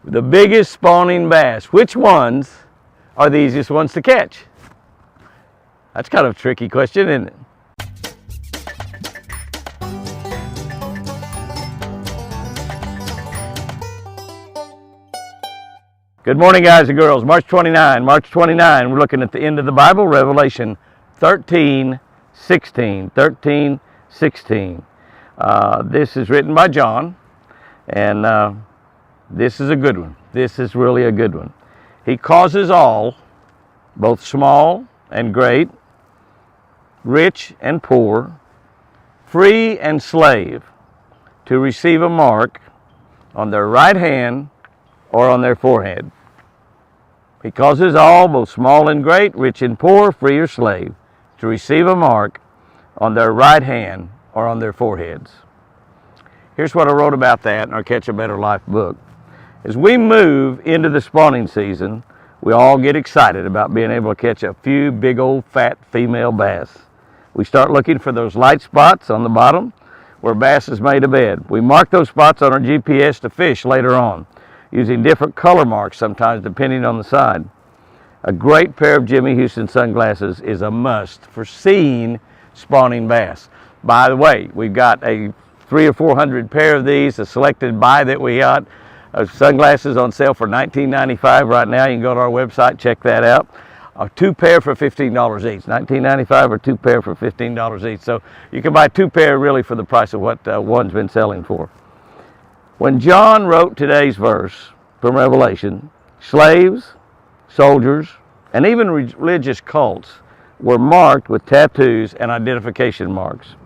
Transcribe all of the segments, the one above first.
The biggest spawning bass. Which ones are the easiest ones to catch? That's kind of a tricky question, isn't it? Good morning, guys and girls. March 29, we're looking at the end of the Bible, Revelation 13:16. This is written by John, and this is a good one. This is really a good one. He causes all, both small and great, rich and poor, free and slave, to receive a mark on their right hand or on their forehead. He causes all, both small and great, rich and poor, free or slave, to receive a mark on their right hand or on their foreheads. Here's what I wrote about that in our Catch a Better Life book. As we move into the spawning season, we all get excited about being able to catch a few big old fat female bass. We start looking for those light spots on the bottom where bass is made a bed. We mark those spots on our GPS to fish later on, using different color marks sometimes depending on the side. A great pair of Jimmy Houston sunglasses is a must for seeing spawning bass. By the way, we've got a 300 or 400 pair of these, a selected buy that we got. Sunglasses on sale for $19.95 right now. You can go to our website, check that out. 2 pair for $15 each. $19.95 or 2 pair for $15 each. So you can buy 2 pair really for the price of what one's been selling for. When John wrote today's verse from Revelation, slaves, soldiers, and even religious cults were marked with tattoos and identification marks.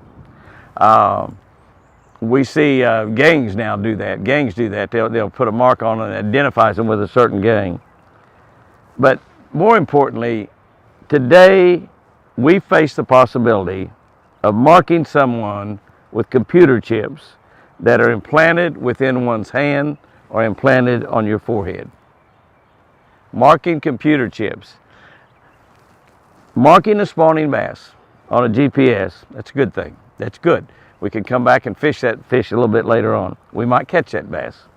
We see gangs now do that. Gangs do that. They'll put a mark on it that identifies them with a certain gang. But more importantly, today we face the possibility of marking someone with computer chips that are implanted within one's hand or implanted on your forehead. Marking computer chips. Marking a spawning bass on a GPS, that's a good thing. That's good. We can come back and fish that fish a little bit later on. We might catch that bass.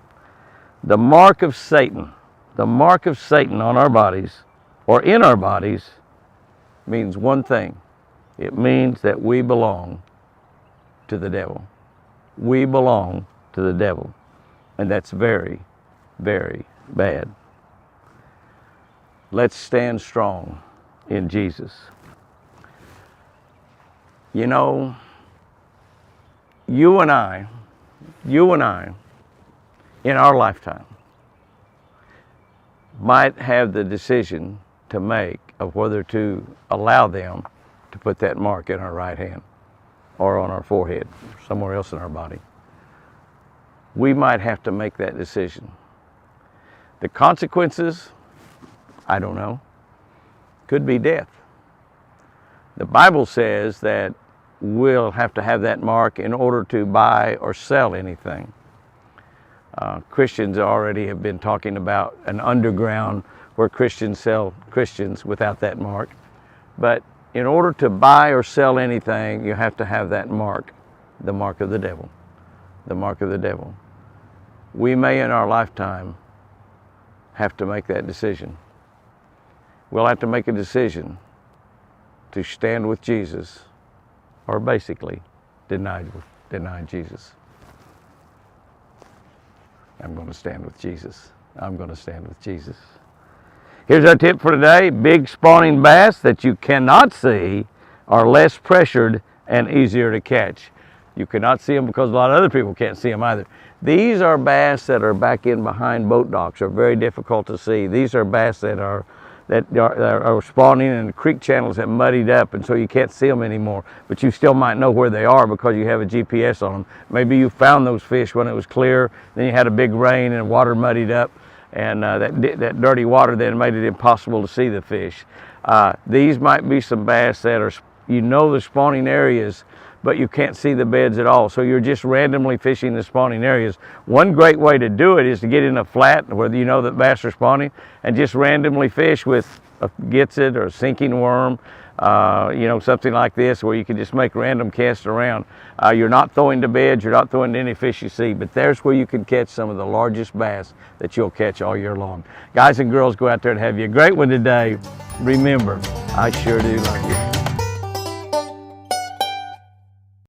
The mark of Satan on our bodies or in our bodies means one thing. It means that we belong to the devil. We belong to the devil. And that's very, very bad. Let's stand strong in Jesus. You know, you and I, in our lifetime, might have the decision to make of whether to allow them to put that mark in our right hand or on our forehead, or somewhere else in our body. We might have to make that decision. The consequences, I don't know, could be death. The Bible says that we'll have to have that mark in order to buy or sell anything. Christians already have been talking about an underground where Christians sell Christians without that mark. But in order to buy or sell anything, you have to have that mark, the mark of the devil. The mark of the devil. We may in our lifetime have to make that decision. We'll have to make a decision to stand with Jesus, or basically deny Jesus. I'm going to stand with Jesus. I'm going to stand with Jesus. Here's our tip for today. Big spawning bass that you cannot see are less pressured and easier to catch. You cannot see them because a lot of other people can't see them either. These are bass that are back in behind boat docks, are very difficult to see. These are bass that are spawning in the creek channels that muddied up, and so you can't see them anymore. But you still might know where they are because you have a GPS on them. Maybe you found those fish when it was clear, then you had a big rain and water muddied up, and that dirty water then made it impossible to see the fish. These might be some bass that are, the spawning areas, but you can't see the beds at all. So you're just randomly fishing the spawning areas. One great way to do it is to get in a flat where you know that bass are spawning and just randomly fish with a gets it or a sinking worm. something like this where you can just make random casts around. You're not throwing to beds, you're not throwing to any fish you see, but there's where you can catch some of the largest bass that you'll catch all year long. Guys and girls, go out there and have you a great one today. Remember, I sure do love you.